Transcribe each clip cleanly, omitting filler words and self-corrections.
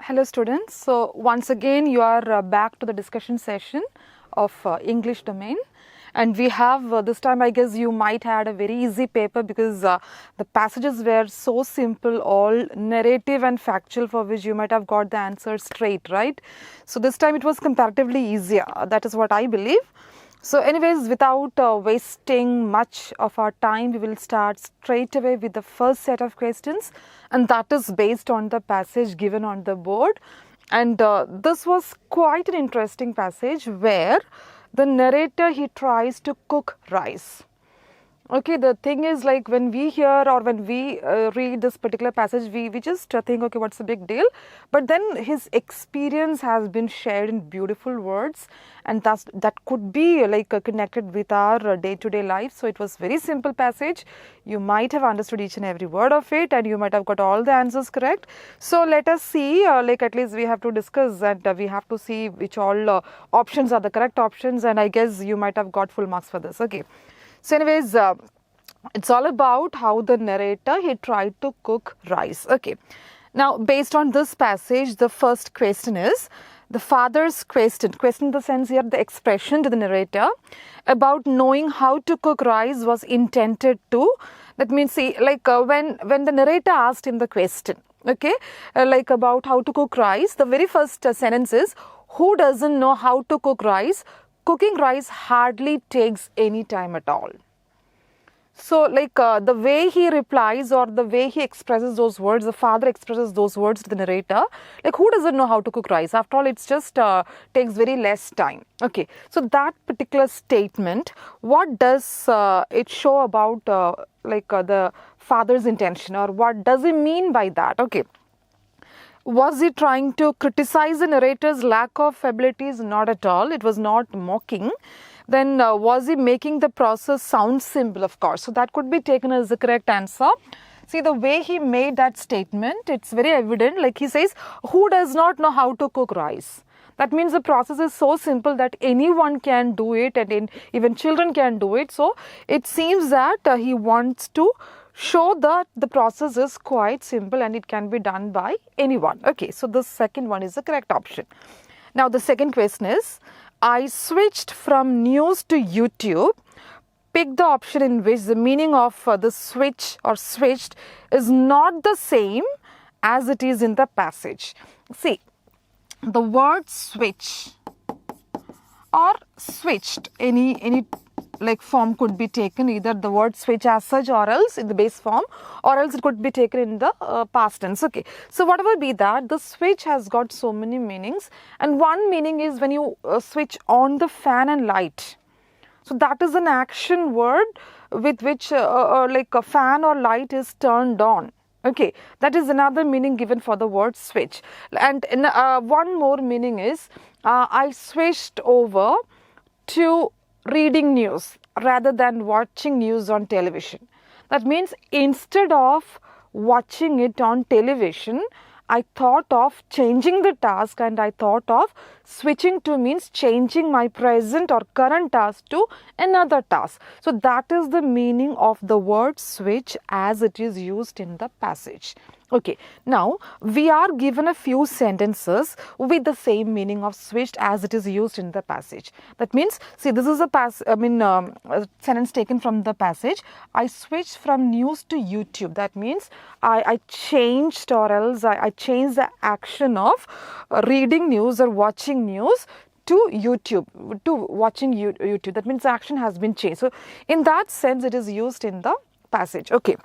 Hello students. So once again you are back to the discussion session of English domain, and we have this time I guess you might had a very easy paper because the passages were so simple, all narrative and factual, for which you might have got the answer straight, right? So this time it was comparatively easier, that is what I believe. So anyways, without wasting much of our time, we will start straight away with the first set of questions, and that is based on the passage given on the board. And this was quite an interesting passage where the narrator, he tries to cook rice. Okay, the thing is, like, when we hear or when we read this particular passage, we just think, okay, what's the big deal? But then his experience has been shared in beautiful words, and that could be like connected with our day-to-day life. So it was very simple passage. You might have understood each and every word of it, and you might have got all the answers correct. So let us see, like at least we have to discuss, and we have to see which all options are the correct options, and I guess you might have got full marks for this. Okay. So anyways, it's all about how the narrator, he tried to cook rice. Okay. Now, based on this passage, the first question is, the father's question in the sense here, the expression to the narrator about knowing how to cook rice was intended to, that means, see, like when the narrator asked him the question, okay, like about how to cook rice, the very first sentence is, who doesn't know how to cook rice? Cooking rice hardly takes any time at all. So, like the way he replies or the way he expresses those words, the father expresses those words to the narrator, like who doesn't know how to cook rice? After all, it's just takes very less time. Okay, so that particular statement, what does it show about the father's intention, or what does he mean by that? Okay. Was he trying to criticize the narrator's lack of abilities? Not at all. It was not mocking. Then was he making the process sound simple? Of course. So that could be taken as the correct answer. See, the way he made that statement, it's very evident. Like he says, who does not know how to cook rice? That means the process is so simple that anyone can do it, and even children can do it. So it seems that he wants to show that the process is quite simple and it can be done by anyone. Okay, so the second one is the correct option. Now the second question is, I switched from news to YouTube. Pick the option in which the meaning of the switch or switched is not the same as it is in the passage. See, the word switch or switched, any like form could be taken, either the word switch as such or else in the base form, or else it could be taken in the past tense. Okay, so whatever be that, the switch has got so many meanings, and one meaning is when you switch on the fan and light. So that is an action word with which like a fan or light is turned on. Okay, that is another meaning given for the word switch. And one more meaning is I switched over to reading news rather than watching news on television. That means instead of watching it on television, I thought of changing the task, and I thought of switching to means changing my present or current task to another task. So that is the meaning of the word switch as it is used in the passage. Okay, now we are given a few sentences with the same meaning of switched as it is used in the passage. That means, see, this is a sentence taken from the passage. I switched from news to YouTube. That means I changed, or else I changed the action of reading news or watching news to YouTube, to watching YouTube. That means the action has been changed. So in that sense, it is used in the passage. Okay.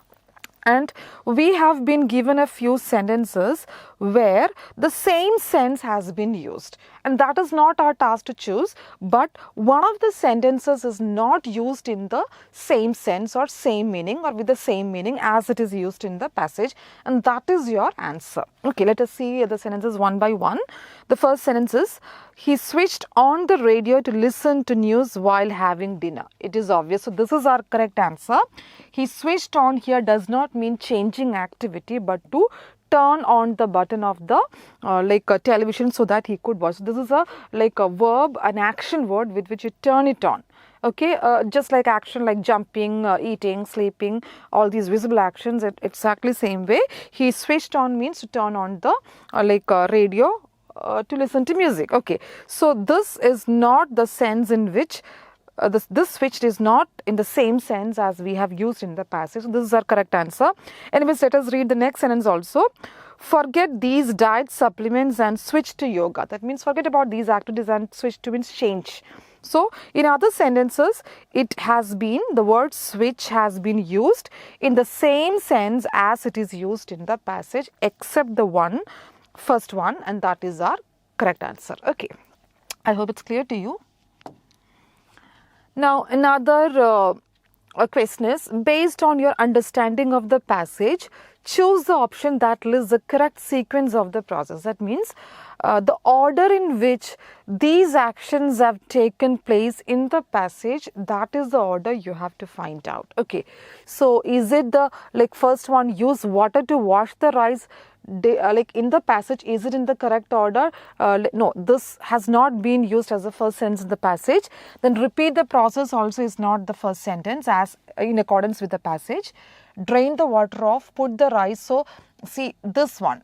And we have been given a few sentences where the same sense has been used, and that is not our task to choose, but one of the sentences is not used in the same sense or same meaning or with the same meaning as it is used in the passage, and that is your answer. Okay, let us see the sentences one by one. The first sentence is, he switched on the radio to listen to news while having dinner. It is obvious. So this is our correct answer. He switched on here does not mean changing activity, but to turn on the button of the television so that he could watch. So this is a verb, an action word with which you turn it on. Okay, just like action like jumping, eating, sleeping, all these visible actions, exactly same way. He switched on means to turn on the radio to listen to music. Okay, so this is not the sense in which this switched is not in the same sense as we have used in the passage. So this is our correct answer. Anyways, let us read the next sentence also. Forget these diet supplements and switch to yoga. That means forget about these activities and switch to means change. So in other sentences, it has been, the word switch has been used in the same sense as it is used in the passage, except the first one, and that is our correct answer. Okay, I hope it's clear to you. Now another question is, based on your understanding of the passage, choose the option that lists the correct sequence of the process. That means the order in which these actions have taken place in the passage, that is the order you have to find out. Okay, so is it the first one, use water to wash the rice? In the passage, is it in the correct order? No, this has not been used as the first sentence in the passage. Then repeat the process also is not the first sentence as in accordance with the passage. Drain the water off, put the rice. So see this one,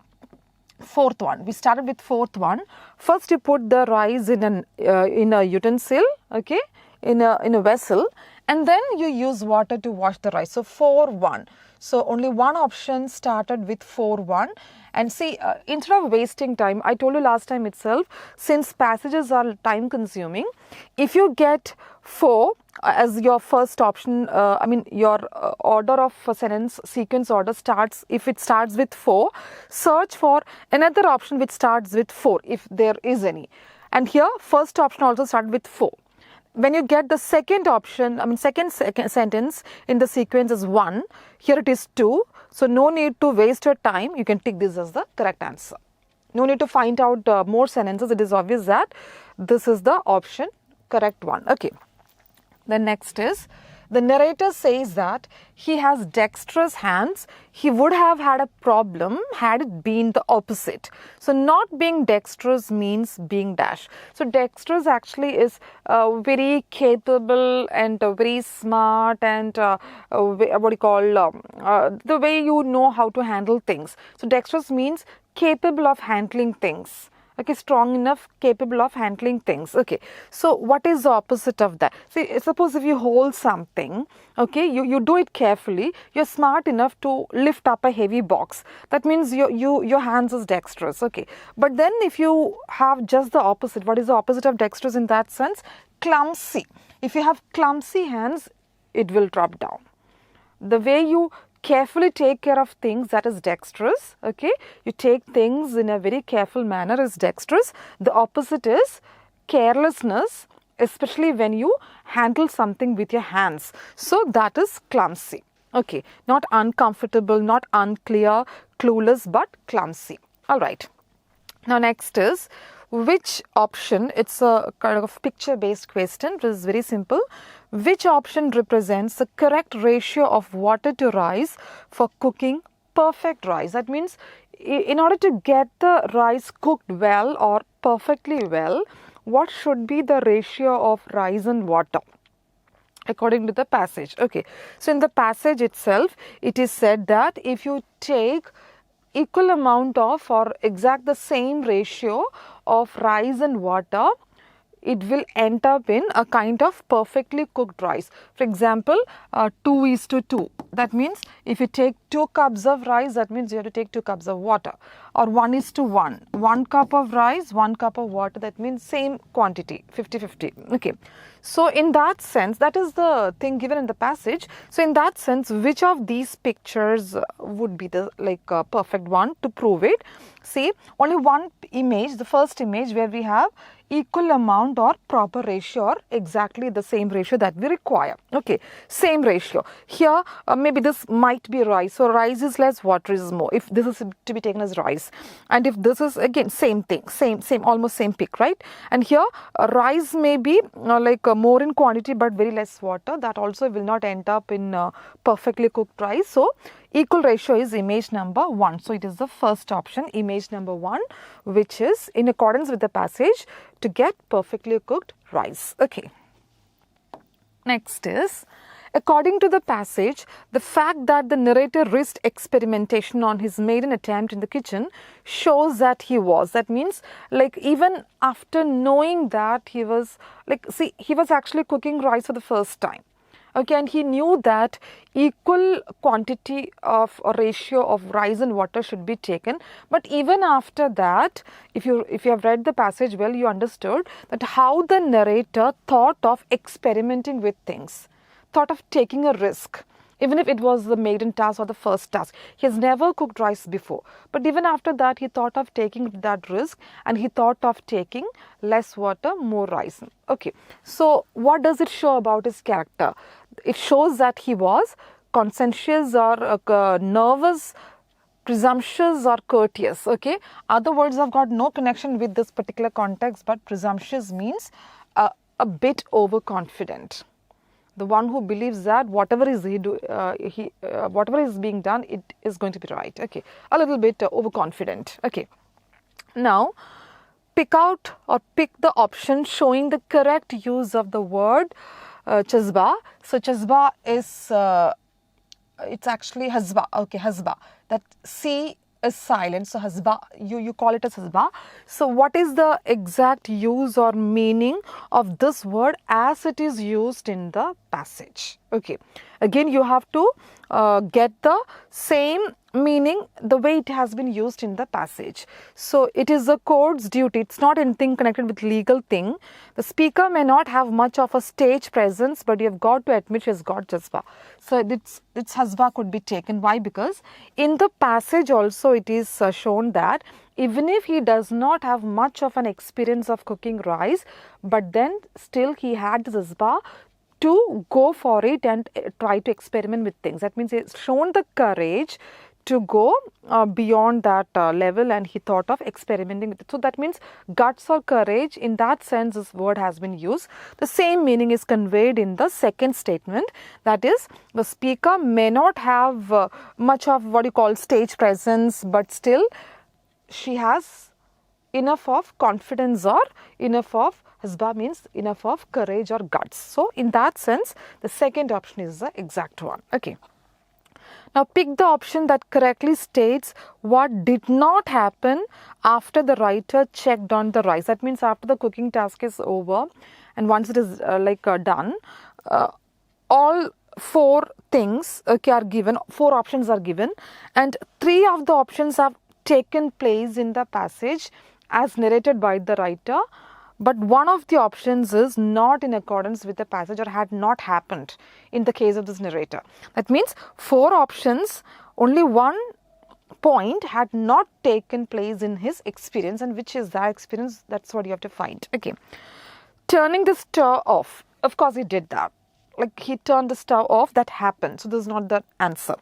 fourth one, we started with fourth one. First you put the rice in a utensil, okay, in a vessel, and then you use water to wash the rice. So 4-1. So only one option started with 4-1. And see, instead of wasting time, I told you last time itself, since passages are time consuming, if you get 4 as your first option, your order of sentence sequence order starts, if it starts with 4, search for another option which starts with 4 if there is any. And here first option also started with 4. When you get the second option, second sentence in the sequence is 1, here it is 2. So no need to waste your time. You can tick this as the correct answer. No need to find out more sentences. It is obvious that this is the option correct one. Okay. The next is, the narrator says that he has dexterous hands. He would have had a problem had it been the opposite. So not being dexterous means being dash. So dexterous actually is very capable and very smart and the way you know how to handle things. So dexterous means capable of handling things. Okay, strong enough, capable of handling things. Okay, so what is the opposite of that? See, suppose if you hold something, okay, you do it carefully, you're smart enough to lift up a heavy box. That means your hands is dexterous, okay. But then if you have just the opposite, what is the opposite of dexterous in that sense? Clumsy. If you have clumsy hands, it will drop down. The way you carefully take care of things, that is dexterous. Okay, you take things in a very careful manner is dexterous. The opposite is carelessness, especially when you handle something with your hands. So that is clumsy. Okay, not uncomfortable, not unclear, clueless, but clumsy. All right. Now next is, which option, it's a kind of picture based question, it is very simple. Which option represents the correct ratio of water to rice for cooking perfect rice? That means in order to get the rice cooked well or perfectly well, what should be the ratio of rice and water according to the passage? Okay, so in the passage itself, it is said that if you take equal amount of or exact the same ratio of rice and water, it will end up in a kind of perfectly cooked rice. For example, 2:2. That means if you take 2 cups of rice, that means you have to take 2 cups of water. Or 1:1. 1 cup of rice, 1 cup of water, that means same quantity, 50-50. Okay. So in that sense, that is the thing given in the passage. So in that sense, which of these pictures would be the perfect one to prove it? See, only one image, the first image where we have equal amount or proper ratio or exactly the same ratio that we require. Okay, same ratio. Here maybe this might be rice. So rice is less, water is more. If this is to be taken as rice, and if this is again same thing, same almost same pick, right? And here rice may be more in quantity but very less water. That also will not end up in perfectly cooked rice. So equal ratio is image number 1. So it is the first option, image number 1, which is in accordance with the passage to get perfectly cooked rice. Okay. Next is, according to the passage, the fact that the narrator risked experimentation on his maiden attempt in the kitchen shows that he was. That means, like, even after knowing that he was, like, see, he was actually cooking rice for the first time. Okay, and he knew that equal quantity of a ratio of rice and water should be taken. But even after that, if you have read the passage well, you understood that how the narrator thought of experimenting with things, thought of taking a risk, even if it was the maiden task or the first task. He has never cooked rice before, but even after that, he thought of taking that risk, and he thought of taking less water, more rice. Okay, so what does it show about his character? It shows that he was conscientious or nervous, presumptuous or courteous. Okay, other words have got no connection with this particular context, but presumptuous means a bit overconfident. The one who believes that whatever is whatever is being done, it is going to be right. Okay, a little bit overconfident. Okay, now pick out or pick the option showing the correct use of the word chazba. So chazba is it's actually hasba. Okay, hasba. That C is silent. So hasba, you call it as hasba. So what is the exact use or meaning of this word as it is used in the passage? Okay, again you have to get the same meaning the way it has been used in the passage. So it is a court's duty. It's not anything connected with legal thing. The speaker may not have much of a stage presence, but you have got to admit he has got jazba. So its hasba could be taken. Why? Because in the passage also it is shown that even if he does not have much of an experience of cooking rice, but then still he had the jazba to go for it and try to experiment with things. That means he's shown the courage to go beyond that level, and he thought of experimenting with it. So that means guts or courage. In that sense, this word has been used. The same meaning is conveyed in the second statement. That is, the speaker may not have much of what you call stage presence, but still she has enough of confidence, or enough of hasba means enough of courage or guts. So in that sense, the second option is the exact one. Okay. Now pick the option that correctly states what did not happen after the writer checked on the rice. That means after the cooking task is over, and once it is done, all four things are given, four options are given, and three of the options have taken place in the passage as narrated by the writer. But one of the options is not in accordance with the passage or had not happened in the case of this narrator. That means four options, only one point had not taken place in his experience, and which is that experience, that's what you have to find. Okay. Turning the stove off. Of course he did that. Like he turned the stove off, that happened. So this is not the answer.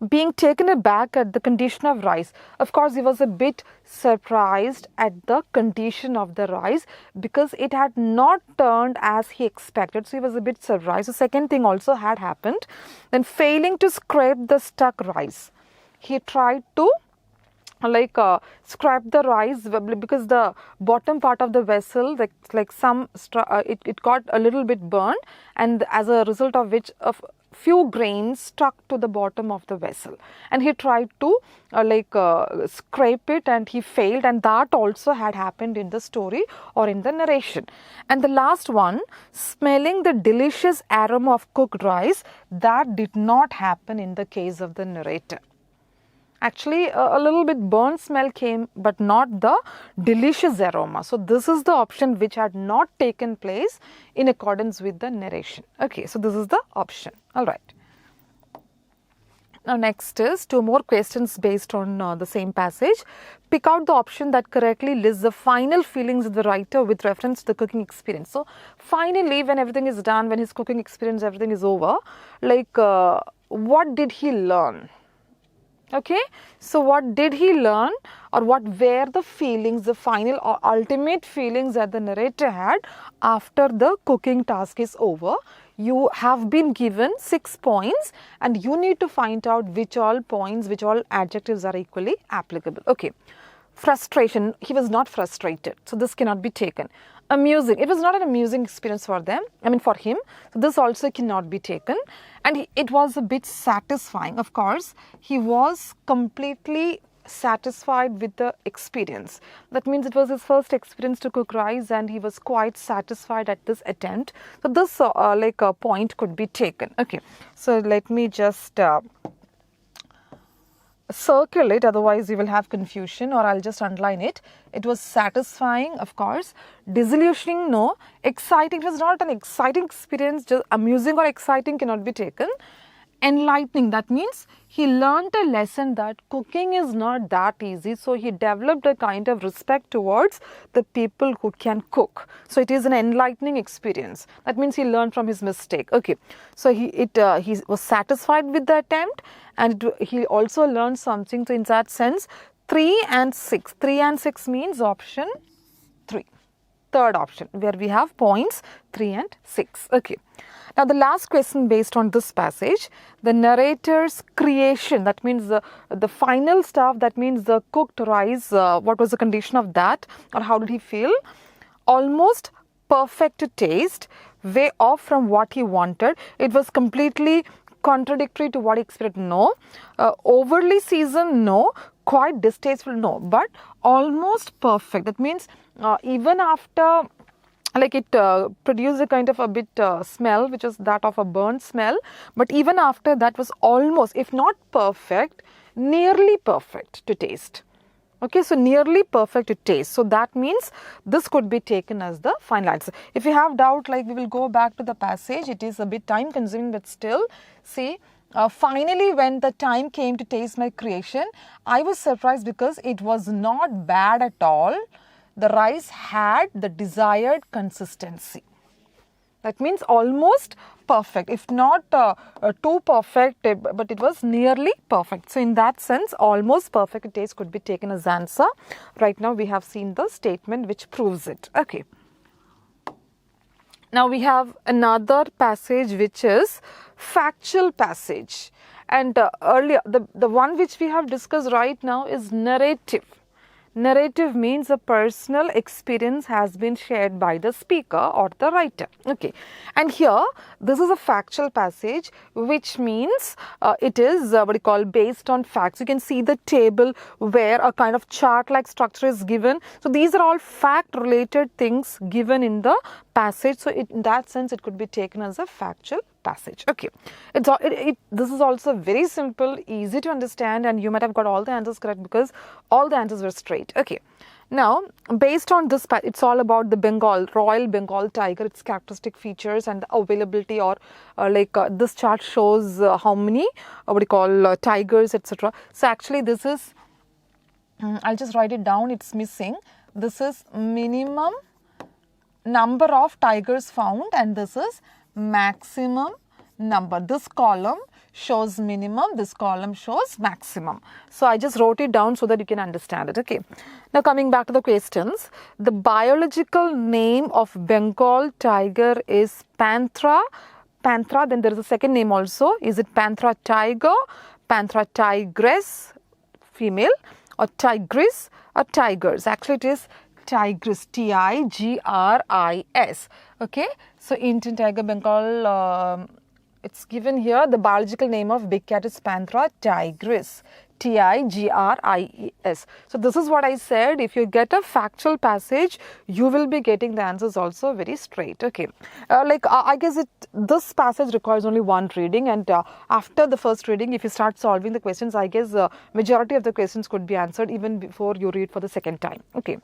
Being taken aback at the condition of rice. Of course, he was a bit surprised at the condition of the rice because it had not turned as he expected. So he was a bit surprised. The second thing also had happened. Then failing to scrape the stuck rice. He tried to scrape the rice because the bottom part of the vessel, it got a little bit burned, and as a result of which few grains stuck to the bottom of the vessel, and he tried to scrape it, and he failed, and that also had happened in the story or in the narration. And the last one, smelling the delicious aroma of cooked rice, that did not happen in the case of the narrator. Actually, a little bit burnt smell came, but not the delicious aroma. So this is the option which had not taken place in accordance with the narration. Okay, so this is the option. All right. Now next is two more questions based on the same passage. Pick out the option that correctly lists the final feelings of the writer with reference to the cooking experience. So finally, when everything is done, when his cooking experience, everything is over, what did he learn? Okay, so what did he learn, or what were the feelings, the final or ultimate feelings that the narrator had after the cooking task is over? You have been given 6 points, and you need to find out which all points, which all adjectives are equally applicable. Okay, Frustration, he was not frustrated, so this cannot be taken. Amusing, it was not an amusing experience for them, for him, so this also cannot be taken. And it was a bit satisfying. Of course, he was completely satisfied with the experience. That means it was his first experience to cook rice and he was quite satisfied at this attempt. So this a point could be taken. Okay, so let me just circle it, otherwise you will have confusion, or I'll just underline it. It was satisfying, of course. Disillusioning, no. Exciting, it was not an exciting experience. Just amusing or exciting cannot be taken. Enlightening, that means he learned a lesson that cooking is not that easy, so he developed a kind of respect towards the people who can cook. So it is an enlightening experience. That means he learned from his mistake. Okay, so he was satisfied with the attempt, and he also learned something. So in that sense, 3 and 6. 3 and 6 means option 3. Third option, where we have points 3 and 6. Okay. Now the last question based on this passage, the narrator's creation, that means the final stuff, that means the cooked rice, what was the condition of that, or how did he feel? Almost perfect to taste, way off from what he wanted. It was completely contradictory to what he expected, no. Overly seasoned, no. Quite distasteful, no. But almost perfect, that means even after, like it produced a kind of a bit smell, which is that of a burnt smell, but even after that was almost, if not perfect, nearly perfect to taste. Okay, so nearly perfect to taste. So that means this could be taken as the final answer. If you have doubt, like we will go back to the passage. It is a bit time consuming, but still, see, finally when the time came to taste my creation, I was surprised because it was not bad at all. The rice had the desired consistency. That means almost perfect, if not too perfect, but it was nearly perfect. So in that sense, almost perfect taste could be taken as answer. Right now we have seen the statement which proves it. Okay. Now we have another passage which is factual passage. And earlier, the one which we have discussed right now is narrative. Narrative means a personal experience has been shared by the speaker or the writer. Okay, and here this is a factual passage, which means it is what we call based on facts. You can see the table where a kind of chart like structure is given. So these are all fact related things given in the passage. So in that sense it could be taken as a factual passage. Okay, this is also very simple, easy to understand, and you might have got all the answers correct because all the answers were straight. Okay, now based on this, it's all about the Royal Bengal tiger, its characteristic features and the availability, or this chart shows how many tigers, etc. So actually this is, I'll just write it down, it's missing. This is minimum number of tigers found and this is maximum number. This column shows minimum, this column shows maximum. So I just wrote it down so that you can understand it. Okay. Now coming back to the questions, the biological name of Bengal tiger is Panthera. Panthera, then there is a second name also. Is it Panthera tiger, Panthera tigress, female, or tigris, or tigers? Actually it is tigris, Tigris. Okay, so Indian tiger, Bengal, it's given here. The biological name of big cat is Panthera tigris, Tigris. So this is what I said. If you get a factual passage, you will be getting the answers also very straight. Okay, I guess this passage requires only one reading, and after the first reading, if you start solving the questions, I guess majority of the questions could be answered even before you read for the second time. Okay.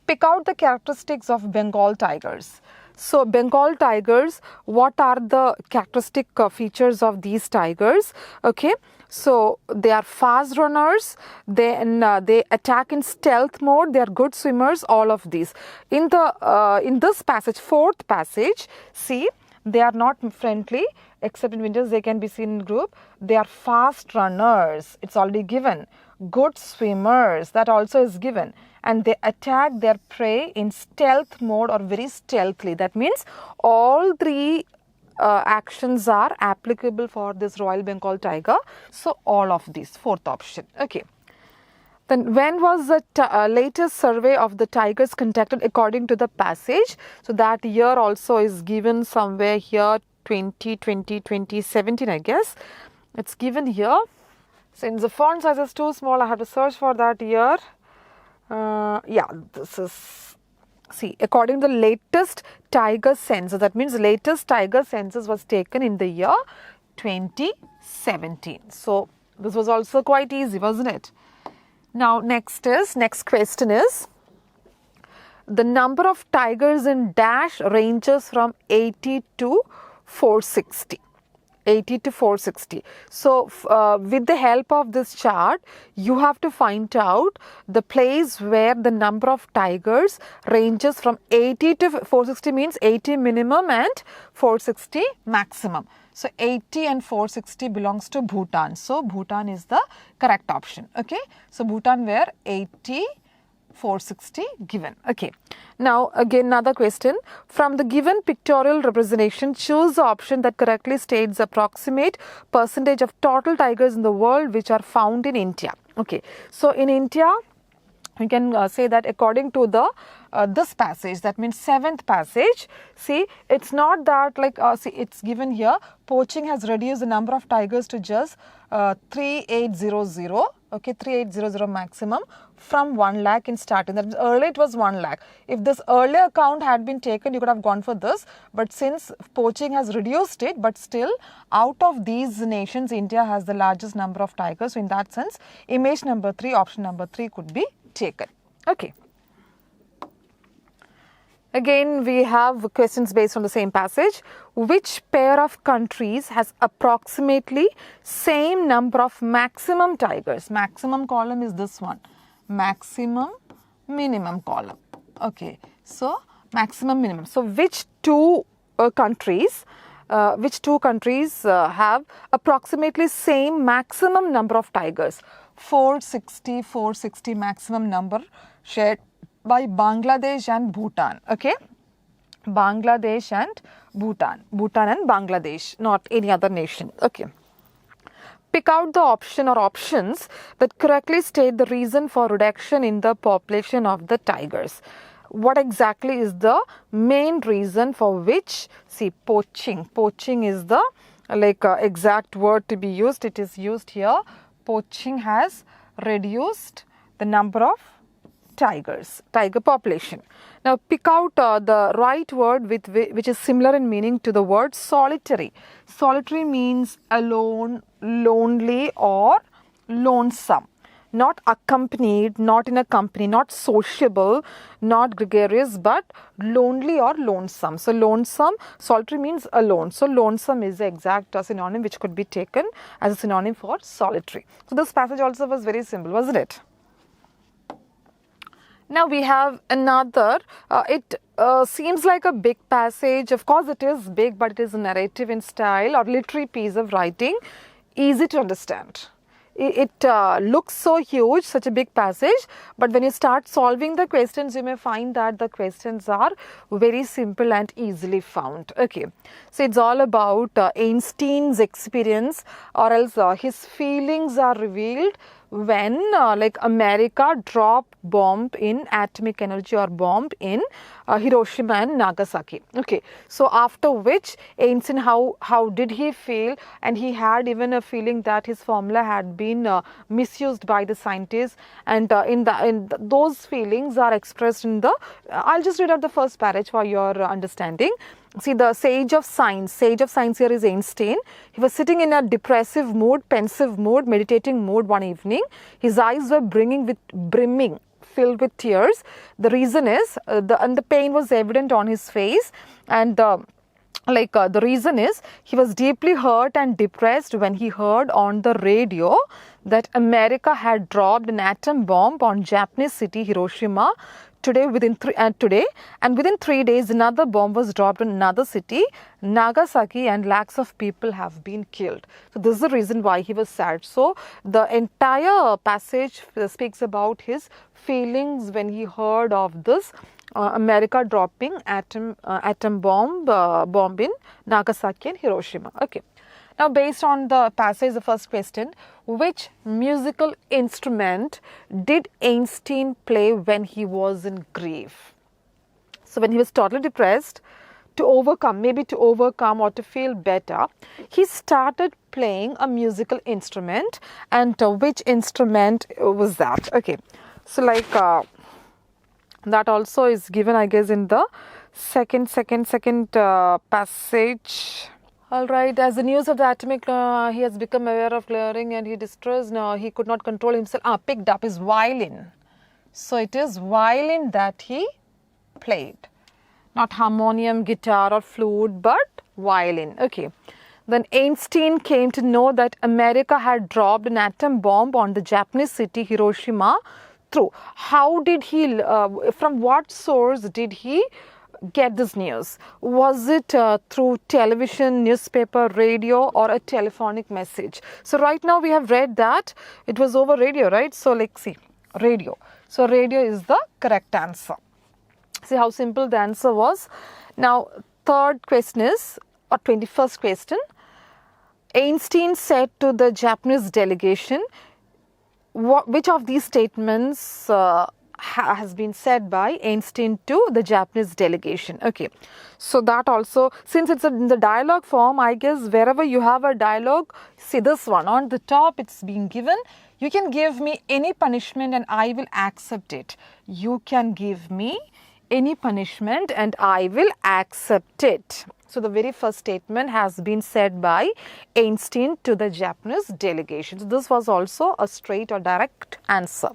Pick out the characteristics of Bengal tigers. So Bengal tigers, what are the characteristic features of these tigers? Okay, so they are fast runners, they attack in stealth mode, they are good swimmers, all of these. In this passage, fourth passage, see, they are not friendly, except in winters they can be seen in group. They are fast runners, it's already given. Good swimmers, that also is given. And they attack their prey in stealth mode or very stealthily. That means all three actions are applicable for this Royal Bengal tiger. So all of these, fourth option. Okay. Then when was the latest survey of the tigers conducted according to the passage? So that year also is given somewhere here, 2020, 2017 I guess. It's given here. Since the font size is too small, I have to search for that year. Yeah, this is, see, according to the latest tiger census, that means the latest tiger census was taken in the year 2017. So this was also quite easy, wasn't it? Now next question is, the number of tigers in dash ranges from 80 to 460. 80 to 460. So with the help of this chart, you have to find out the place where the number of tigers ranges from 80 to 460, means 80 minimum and 460 maximum. So 80 and 460 belongs to Bhutan. So Bhutan is the correct option. Okay. So Bhutan where 80, 460 given. Okay. Now again another question. From the given pictorial representation, choose the option that correctly states the approximate percentage of total tigers in the world which are found in India. Okay. So in India, we can say that according to the this passage, that means 7th passage, see, it's not that like, see, it's given here, poaching has reduced the number of tigers to just 3800, okay, 3800 maximum from 1 lakh in starting. That means earlier it was 1 lakh. If this earlier count had been taken, you could have gone for this, but since poaching has reduced it, but still out of these nations, India has the largest number of tigers. So in that sense, image number 3, option number 3 could be taken. Okay. Again, we have questions based on the same passage. Which pair of countries has approximately same number of maximum tigers? Maximum column is this one. Maximum, minimum column. Okay. So, maximum, minimum. So, which two countries have approximately same maximum number of tigers? 460 maximum number shared by Bangladesh and Bhutan. Okay, Bangladesh and Bhutan. Bhutan and Bangladesh, not any other nation. Okay. Pick out the option or options that correctly state the reason for reduction in the population of the tigers. What exactly is the main reason for which, see, poaching. Poaching is the exact word to be used. It is used here. Poaching has reduced the number of tigers, tiger population. Now pick out the right word which is similar in meaning to the word solitary. Solitary means alone, lonely or lonesome. Not accompanied, not in a company, not sociable, not gregarious, but lonely or lonesome. So lonesome, solitary means alone. So lonesome is the exact synonym which could be taken as a synonym for solitary. So this passage also was very simple, wasn't it? Now we have another, it seems like a big passage. Of course it is big, but it is a narrative in style or literary piece of writing, easy to understand. It looks so huge, such a big passage, but when you start solving the questions, you may find that the questions are very simple and easily found. Okay, so it's all about Einstein's experience, or else his feelings are revealed when America dropped bomb in atomic energy or bomb in Hiroshima and Nagasaki. Okay, so after which Einstein, how did he feel? And he had even a feeling that his formula had been misused by the scientists, and those feelings are expressed in the, I'll just read out the first passage for your understanding. See, the sage of science here is Einstein. He was sitting in a depressive mood, pensive mood, meditating mood one evening. His eyes were brimming, filled with tears. The reason is, the pain was evident on his face, and the reason is he was deeply hurt and depressed when he heard on the radio that America had dropped an atom bomb on Japanese city Hiroshima. Within 3 days, another bomb was dropped in another city, Nagasaki, and lakhs of people have been killed. So this is the reason why he was sad. So the entire passage speaks about his feelings when he heard of this America dropping atom bomb in Nagasaki and Hiroshima. Okay. Now, based on the passage, the first question, which musical instrument did Einstein play when he was in grief? So, when he was totally depressed, to overcome or to feel better, he started playing a musical instrument. And which instrument was that? Okay, so like that also is given, I guess, in the second passage. All right, as the news of the atomic, he has become aware of clearing and he distressed. Now he could not control himself. Picked up his violin. So it is violin that he played. Not harmonium, guitar or flute, but violin. Okay. Then Einstein came to know that America had dropped an atom bomb on the Japanese city Hiroshima. Through how did he, from what source did he get this news? Was it through television, newspaper, radio, or a telephonic message? So right now we have read that it was over radio, right? So let's see, radio. So radio is the correct answer. See how simple the answer was. Now, third question is, or 21st question. Einstein said to the Japanese delegation, which of these statements has been said by Einstein to the Japanese delegation? Okay, so that also, since it's in the dialogue form, I guess wherever you have a dialogue, see this one on the top, it's being given. You can give me any punishment and I will accept it. You can give me any punishment and I will accept it. So the very first statement has been said by Einstein to the Japanese delegation. So this was also a straight or direct answer.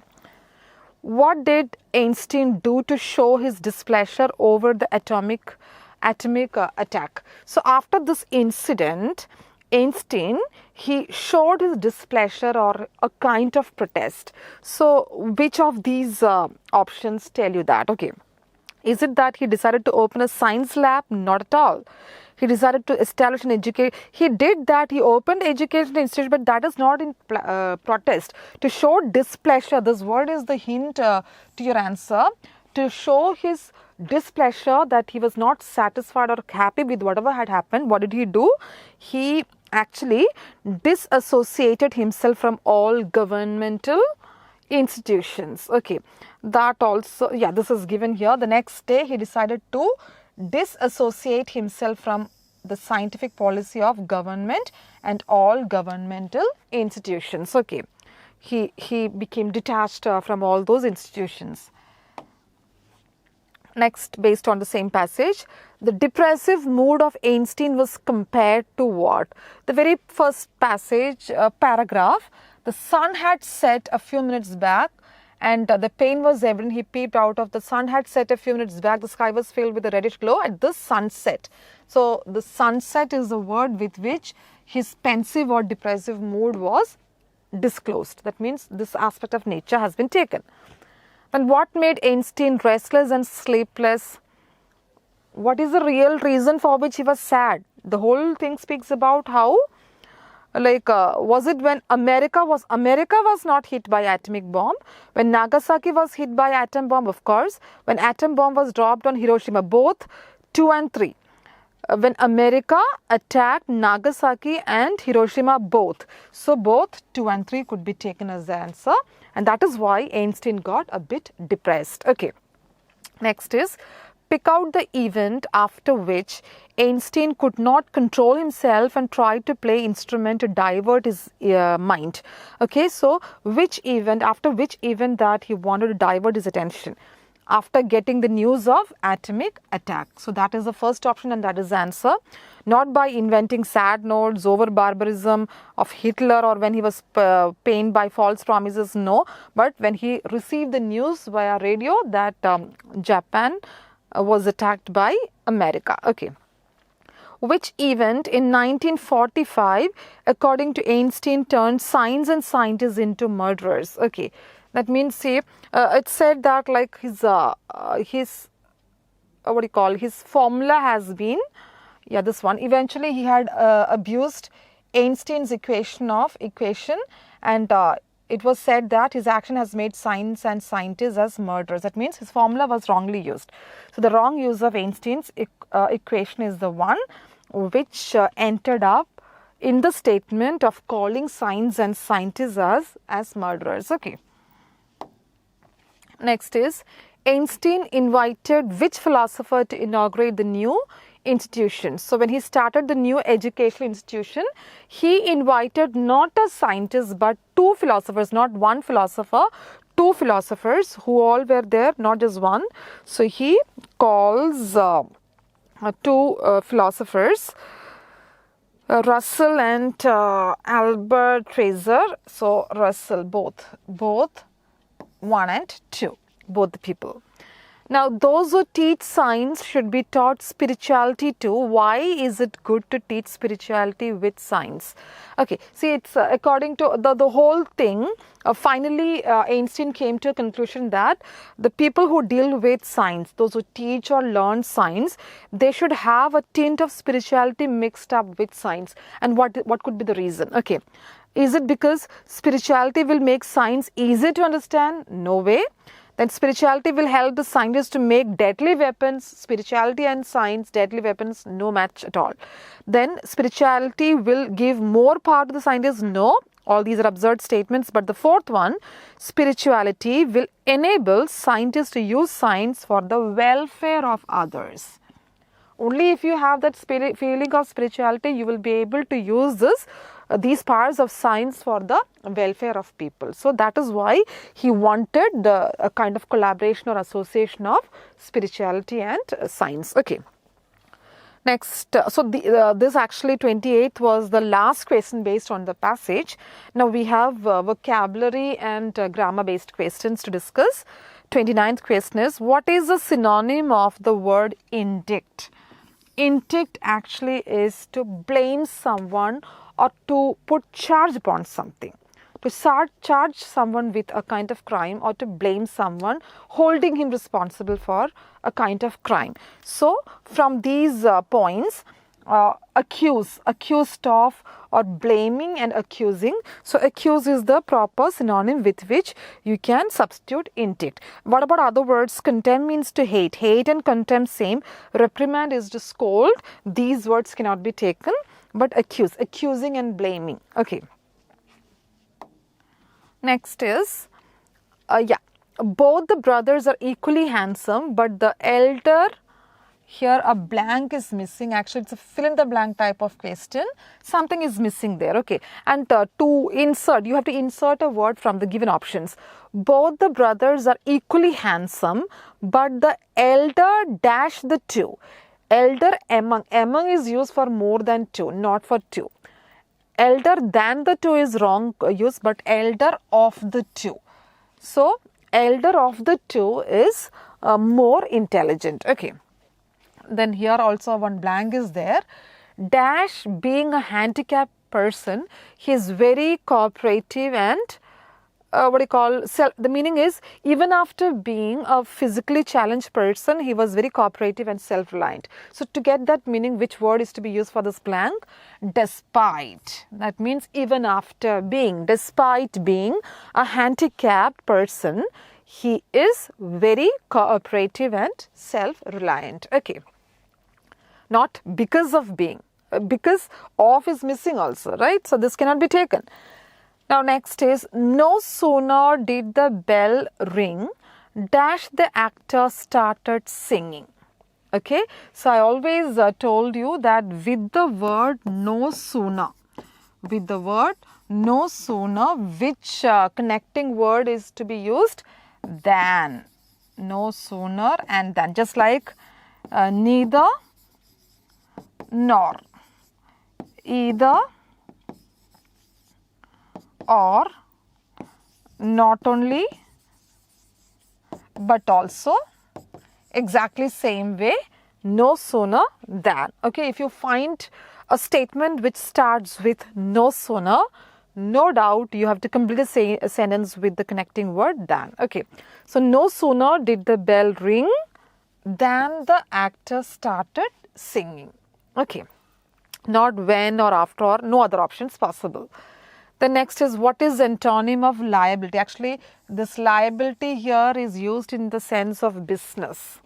What did Einstein do to show his displeasure over the atomic attack? So after this incident, Einstein, he showed his displeasure or a kind of protest. So which of these options tell you that? Okay. Is it that he decided to open a science lab? Not at all. He decided to establish an education. He did that. He opened education institute, but that is not in protest. To show displeasure, this word is the hint to your answer. To show his displeasure, that he was not satisfied or happy with whatever had happened, what did he do? He actually disassociated himself from all governmental institutions. Okay, that also, yeah, this is given here. The next day he decided to disassociate himself from the scientific policy of government and all governmental institutions. Okay, he became detached from all those institutions. Next, based on the same passage, the depressive mood of Einstein was compared to what? The very first passage, paragraph, the sun had set a few minutes back and the pain was evident. He peeped out of the sun had set a few minutes back. The sky was filled with a reddish glow at the sunset. So the sunset is the word with which his pensive or depressive mood was disclosed. That means this aspect of nature has been taken. And what made Einstein restless and sleepless? What is the real reason for which he was sad? The whole thing speaks about how, was it when America was not hit by atomic bomb, when Nagasaki was hit by atom bomb, of course, when atom bomb was dropped on Hiroshima, both 2 and 3. When America attacked Nagasaki and Hiroshima both. So both 2 and 3 could be taken as the answer, and that is why Einstein got a bit depressed. Okay. Next is, pick out the event after which Einstein could not control himself and tried to play instrument to divert his mind. Okay, so after which event that he wanted to divert his attention? After getting the news of atomic attack. So that is the first option and that is the answer. Not by inventing sad notes over barbarism of Hitler or when he was pained by false promises, no. But when he received the news via radio that Japan was attacked by America. Okay. Which event in 1945, according to Einstein, turned science and scientists into murderers? Okay. That means, say, it said that like his formula has been, this one. Eventually, he had abused Einstein's equation and it was said that his action has made science and scientists as murderers. That means his formula was wrongly used. So the wrong use of Einstein's equation is the one which ended up in the statement of calling science and scientists as murderers. Okay. Next is, Einstein invited which philosopher to inaugurate the new institution? So when he started the new educational institution, he invited not a scientist but two philosophers, not one philosopher, two philosophers who all were there, not just one. So he calls two philosophers, Russell and Albert Fraser. So Russell, both 1 and 2, both the people. Now, those who teach science should be taught spirituality too. Why is it good to teach spirituality with science? Okay, see, it's according to the whole thing. Finally, Einstein came to a conclusion that the people who deal with science, those who teach or learn science, they should have a tint of spirituality mixed up with science. And what could be the reason? Okay, is it because spirituality will make science easier to understand? No way. Then spirituality will help the scientists to make deadly weapons. Spirituality and science, deadly weapons, no match at all. Then spirituality will give more power to the scientists. No, all these are absurd statements. But the fourth one, spirituality will enable scientists to use science for the welfare of others. Only if you have that feeling of spirituality, you will be able to use these powers of science for the welfare of people. So that is why he wanted a kind of collaboration or association of spirituality and science. Okay. Next, so this actually 28th was the last question based on the passage. Now we have vocabulary and grammar based questions to discuss. 29th question is, what is the synonym of the word indict? Indict actually is to blame someone or to put charge upon something. To charge someone with a kind of crime or to blame someone, holding him responsible for a kind of crime. So from these points, accused of, or blaming and accusing. So accuse is the proper synonym with which you can substitute indict. What about other words? Contempt means to hate. Hate and contempt same. Reprimand is to scold. These words cannot be taken. But accusing and blaming. Okay. Next is, both the brothers are equally handsome, but the elder, here a blank is missing. Actually, it's a fill in the blank type of question. Something is missing there. Okay. And to insert, you have to insert a word from the given options. Both the brothers are equally handsome, but the elder dash the two. Elder among is used for more than two, not for two. Elder than the two is wrong use, but elder of the two. So, elder of the two is more intelligent. Okay. Then here also one blank is there. Dash being a handicapped person, he is very cooperative and the meaning is, even after being a physically challenged person, he was very cooperative and self-reliant. So to get that meaning, which word is to be used for this blank? Despite. That means even after being, despite being a handicapped person, he is very cooperative and self-reliant. Okay. Not because of being. Because of is missing also, right? So this cannot be taken. Now next is, no sooner did the bell ring, dash the actor started singing. Okay. So I always told you that with the word no sooner, which connecting word is to be used? Than. No sooner and than. Just like neither nor, either or, not only but also, exactly same way, no sooner than. Okay, if you find a statement which starts with no sooner, no doubt you have to complete a sentence with the connecting word than. Okay, so no sooner did the bell ring than the actor started singing. Okay, not when or after or no other options possible. The next is, what is antonym of liability? Actually, this liability here is used in the sense of business.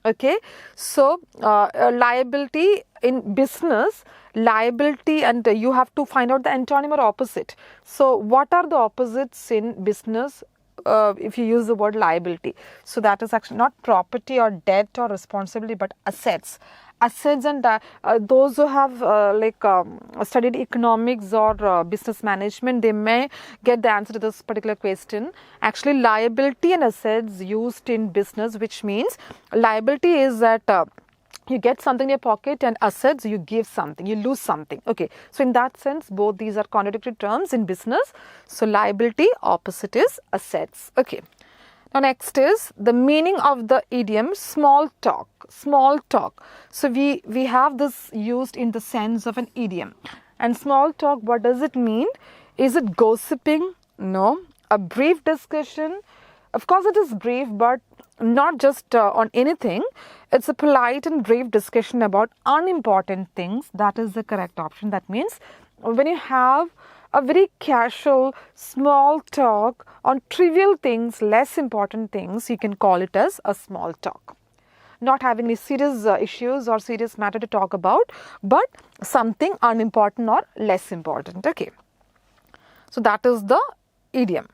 Okay, so liability in business, liability, and you have to find out the antonym or opposite. So what are the opposites in business if you use the word liability? So that is actually not property or debt or responsibility, but assets. Assets, and those who have studied economics or business management, they may get the answer to this particular question. Actually, liability and assets used in business, which means liability is that you get something in your pocket, and assets, you give something, you lose something. Okay, so in that sense, both these are contradictory terms in business. So liability, opposite is assets. Okay. Now next is the meaning of the idiom small talk. Small talk. So we have this used in the sense of an idiom. And small talk, what does it mean? Is it gossiping? No. A brief discussion? Of course it is brief, but not just on anything. It's a polite and brief discussion about unimportant things. That is the correct option. That means when you have a very casual, small talk on trivial things, less important things, you can call it as a small talk. Not having any serious issues or serious matter to talk about, but something unimportant or less important. Okay. So that is the idiom.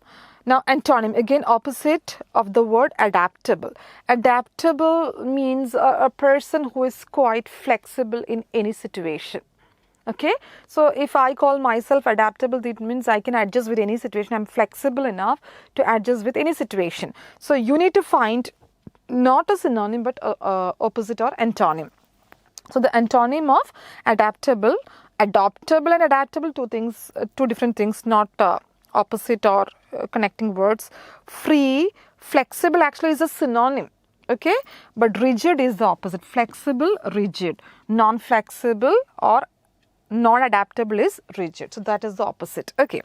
Now antonym, again opposite of the word adaptable. Adaptable means a person who is quite flexible in any situation. Okay, so if I call myself adaptable, it means I can adjust with any situation. I'm flexible enough to adjust with any situation. So you need to find not a synonym but opposite or antonym. So the antonym of adaptable, adoptable and adaptable, two different things, not opposite or connecting words. Free, flexible actually is a synonym. Okay, but rigid is the opposite. Flexible, rigid. Non-flexible or non-adaptable is rigid. So that is the opposite. Okay.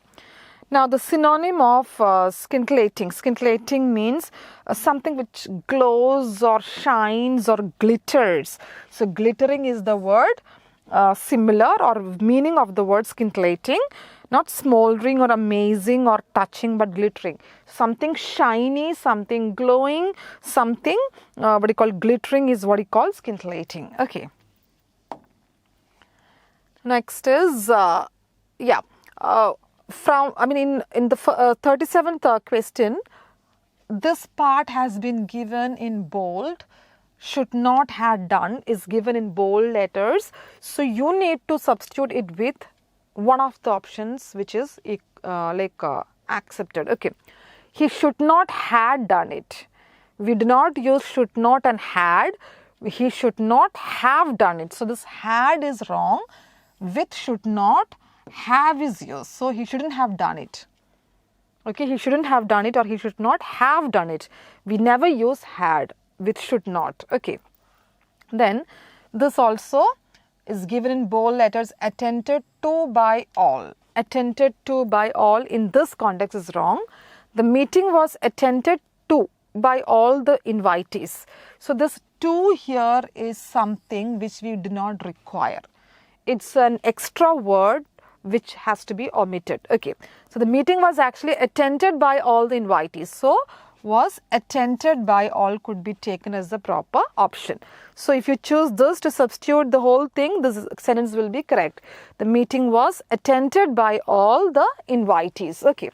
Now the synonym of scintillating. Scintillating means something which glows or shines or glitters. So glittering is the word, similar or meaning of the word scintillating. Not smoldering or amazing or touching, but glittering. Something shiny, something glowing, something what you call glittering is what you call scintillating. Okay. Next is in the 37th question, this part has been given in bold. Should not have done is given in bold letters. So you need to substitute it with one of the options which is accepted. Okay, he should not had done it. We do not use should not and had. He should not have done it. So this had is wrong. With should not, have is used. So he shouldn't have done it. Okay, he shouldn't have done it or he should not have done it. We never use had with should not. Okay. Then this also is given in bold letters, attended to by all. Attended to by all in this context is wrong. The meeting was attended to by all the invitees. So this to here is something which we do not require. It's an extra word which has to be omitted. Okay, so the meeting was actually attended by all the invitees. So was attended by all could be taken as the proper option. So if you choose this to substitute the whole thing, this sentence will be correct. The meeting was attended by all the invitees. Okay.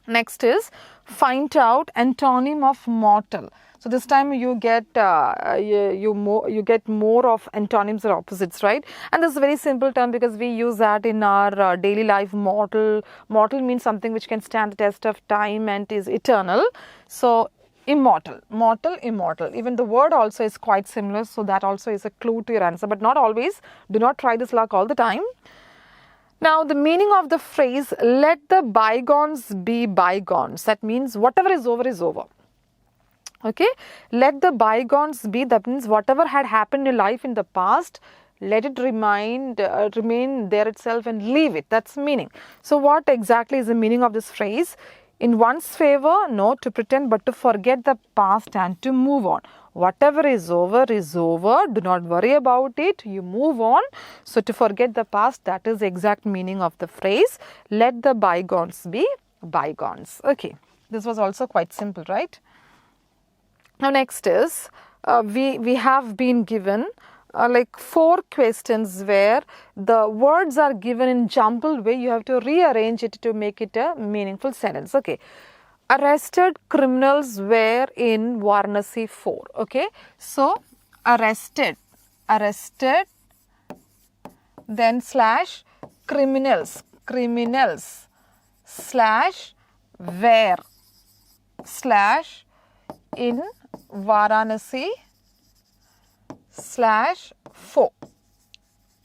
Next is find out antonym of mortal. So this time you get you get more of antonyms or opposites, right? And this is a very simple term because we use that in our daily life. Mortal means something which can stand the test of time and is eternal. So immortal, mortal, immortal. Even the word also is quite similar. So that also is a clue to your answer, but not always. Do not try this luck all the time. Now the meaning of the phrase, let the bygones be bygones. That means whatever is over is over. Okay, let the bygones be, that means whatever had happened in life in the past, let it remain there itself and leave it. That's meaning. So what exactly is the meaning of this phrase? In one's favor, no, to pretend, but to forget the past and to move on. Whatever is over is over. Do not worry about it. You move on. So to forget the past, that is the exact meaning of the phrase. Let the bygones be bygones. Okay, this was also quite simple, right? Now next is we have been given like 4 questions where the words are given in jumbled way. You have to rearrange it to make it a meaningful sentence. Okay. Arrested criminals were in Varanasi 4. Okay. So, arrested, then slash criminals, slash where, slash in Varanasi slash 4.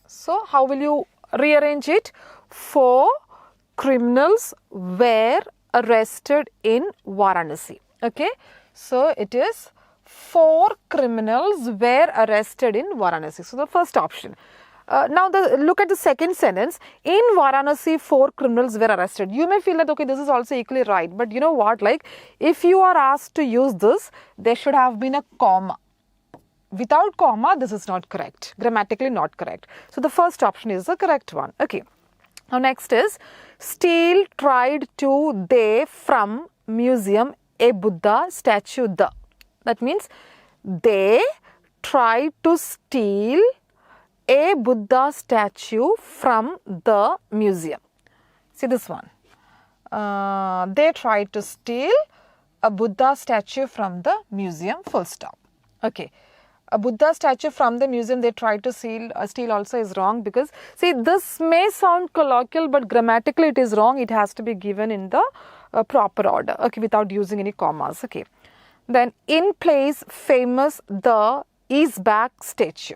So, how will you rearrange it? 4 criminals were arrested in Varanasi. Okay. So, it is 4 criminals were arrested in Varanasi. So, the first option. Now, look at the second sentence. In Varanasi, 4 criminals were arrested. You may feel that, okay, this is also equally right. But you know what? Like, if you are asked to use this, there should have been a comma. Without comma, this is not correct. Grammatically not correct. So, the first option is the correct one. Okay. Now, next is steal tried to they from museum a Buddha statue the. That means they tried to steal a Buddha statue from the museum. See this one. They tried to steal a Buddha statue from the museum, full stop. Okay. A Buddha statue from the museum they tried to steal also is wrong, because see, this may sound colloquial, but grammatically it is wrong. It has to be given in the proper order, okay, without using any commas. Okay. Then in place famous the is back statue.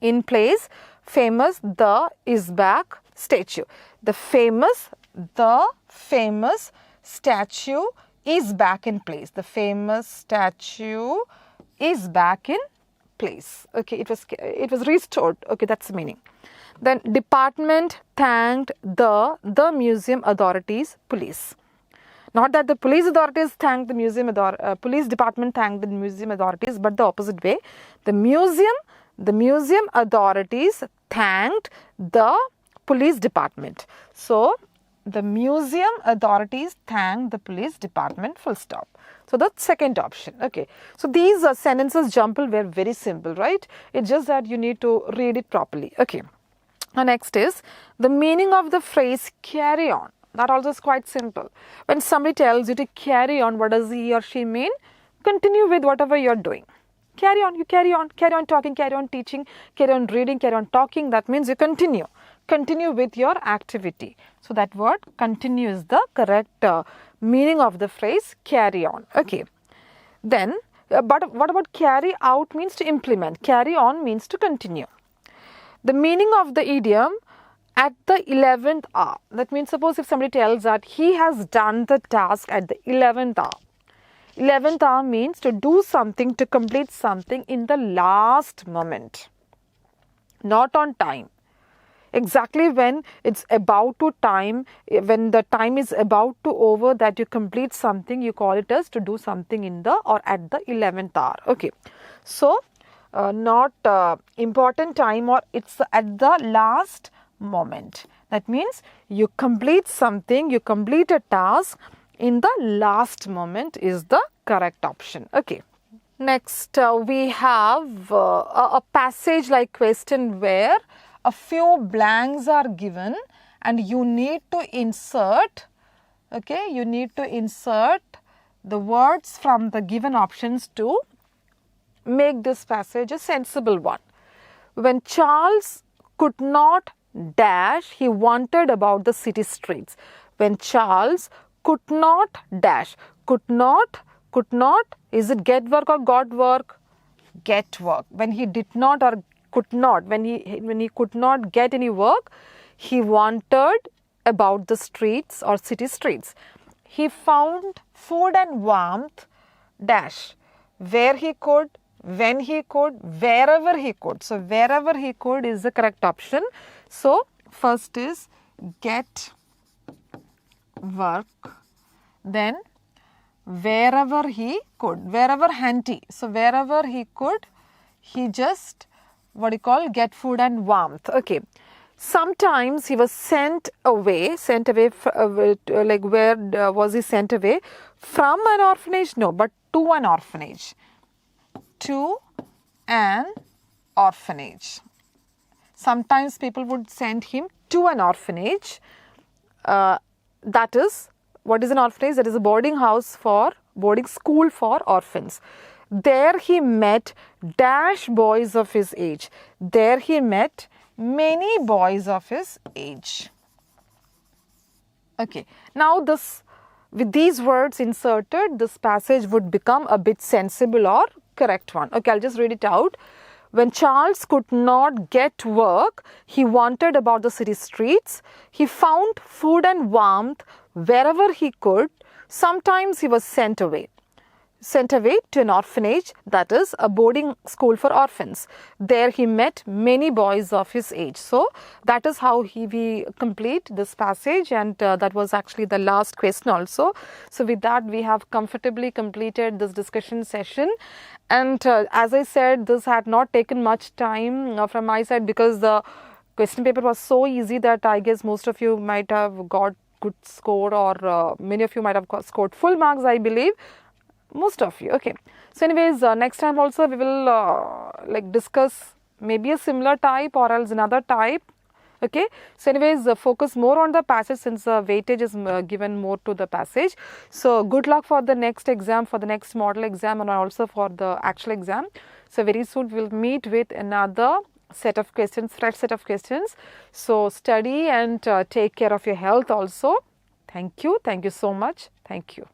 In place famous the is back statue. The famous statue is back in place. The famous statue is back in place. Okay, it was restored. Okay, that's the meaning. Then department thanked the museum authorities, police. Not that the police authorities thanked the museum police department thanked the museum authorities, but the opposite way. The museum authorities thanked the police department. So the museum authorities thanked the police department, full stop. So the second option. Okay. So these sentences jumbled were very simple, right? It's just that you need to read it properly. Okay. Now next is the meaning of the phrase carry on. That also is quite simple. When somebody tells you to carry on, what does he or she mean? Continue with whatever you're doing. Carry on, you carry on talking, carry on teaching, carry on reading, carry on talking. That means you continue. Continue with your activity. So that word continue is the correct meaning of the phrase carry on. Okay. Then, but what about carry out means to implement. Carry on means to continue. The meaning of the idiom at the 11th hour. That means suppose if somebody tells that he has done the task at the 11th hour. 11th hour means to do something, to complete something in the last moment. Not on time. Exactly when it's about to time, when the time is about to over, that you complete something, you call it as to do something in the or at the 11th hour. Okay. So, not important time, or it's at the last moment. That means you complete something, you complete a task in the last moment is the correct option. Okay. Next, we have a passage like question where a few blanks are given and you need to insert, okay, you need to insert the words from the given options to make this passage a sensible one. When Charles could not dash, he wandered about the city streets. When Charles could not dash, could not, is it get work or got work? Get work. When he did not or could not, when he could not get any work, he wandered about the streets or city streets. He found food and warmth, dash, where he could, when he could, wherever he could. So, wherever he could is the correct option. So, first is get work, then wherever he could, wherever handy. So, wherever he could, he just, what you call, get food and warmth. Okay. Sometimes he was sent away, like where was he sent away? From an orphanage? No, but to an orphanage. to an orphanage. Sometimes people would send him to an orphanage. That is, what is an orphanage? That is a boarding school for orphans. There he met dash boys of his age. There he met many boys of his age. Okay, now with these words inserted, this passage would become a bit sensible or correct one. Okay, I'll just read it out. When Charles could not get work, he wandered about the city streets. He found food and warmth wherever he could. Sometimes he was sent away to an orphanage, that is a boarding school for orphans. There he met many boys of his age. So that is how we complete this passage, and that was actually the last question also. So with that, we have comfortably completed this discussion session. And as I said, this had not taken much time from my side, because the question paper was so easy that I guess most of you might have got good score, or many of you might have scored full marks, I believe. Most of you. Okay. So anyways, next time also we will discuss maybe a similar type or else another type. Okay. So anyways, focus more on the passage, since the weightage is given more to the passage. So good luck for the next exam, for the next model exam, and also for the actual exam. So very soon we will meet with another set of questions, fresh set of questions. So study and take care of your health also. Thank you. Thank you so much. Thank you.